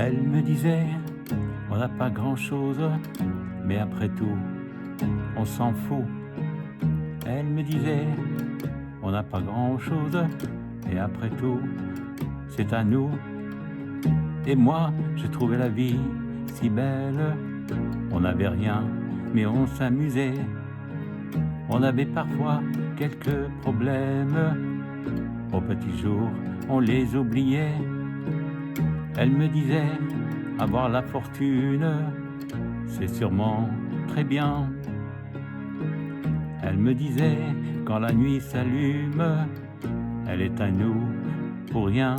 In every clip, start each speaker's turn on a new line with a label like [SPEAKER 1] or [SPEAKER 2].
[SPEAKER 1] Elle me disait, on n'a pas grand-chose, mais après tout, on s'en fout. Elle me disait, on n'a pas grand-chose, et après tout, c'est à nous. Et moi, j'ai trouvé la vie si belle. On n'avait rien, mais on s'amusait. On avait parfois quelques problèmes. Au petit jour, on les oubliait. Elle me disait, avoir la fortune, c'est sûrement très bien. Elle me disait, quand la nuit s'allume, elle est à nous pour rien.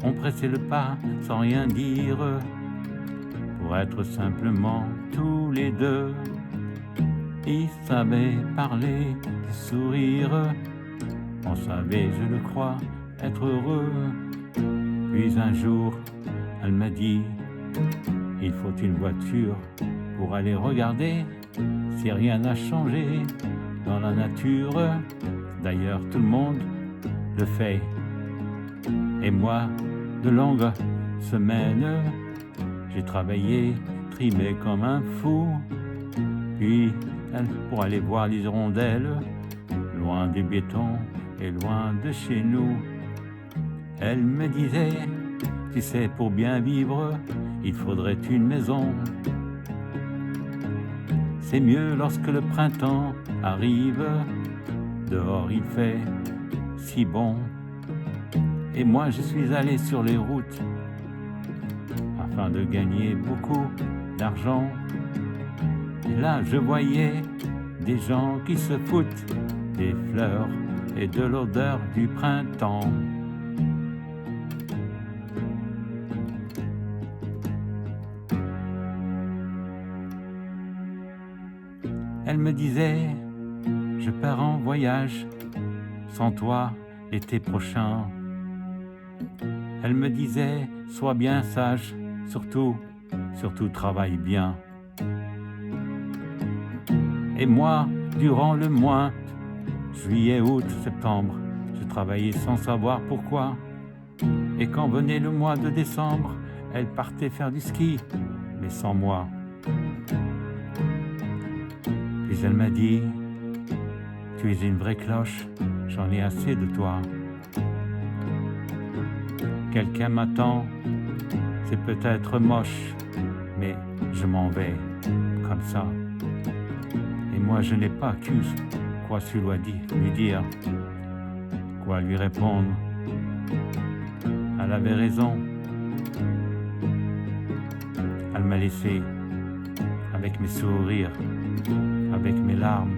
[SPEAKER 1] On pressait le pas sans rien dire, pour être simplement tous les deux. Ils savaient parler, sourire, on savait, je le crois, être heureux. Puis un jour, elle m'a dit, il faut une voiture pour aller regarder si rien n'a changé dans la nature. D'ailleurs, tout le monde le fait. Et moi, de longues semaines, j'ai travaillé, trimé comme un fou. Puis, pour aller voir les hirondelles, loin des bétons et loin de chez nous. Elle me disait, tu sais, pour bien vivre, il faudrait une maison. C'est mieux lorsque le printemps arrive, dehors il fait si bon. Et moi je suis allé sur les routes, afin de gagner beaucoup d'argent. Et là je voyais des gens qui se foutent des fleurs et de l'odeur du printemps. Elle me disait, je pars en voyage, sans toi l'été prochain. Elle me disait, sois bien sage, surtout travaille bien. Et moi, durant le mois, juillet, août, septembre, je travaillais sans savoir pourquoi. Et quand venait le mois de décembre, elle partait faire du ski, mais sans moi. Puis elle m'a dit, tu es une vraie cloche, j'en ai assez de toi. Quelqu'un m'attend, c'est peut-être moche, mais je m'en vais comme ça. Et moi je n'ai pas su quoi lui dire, quoi lui répondre. Elle avait raison. Elle m'a laissé avec mes sourires, avec mes larmes.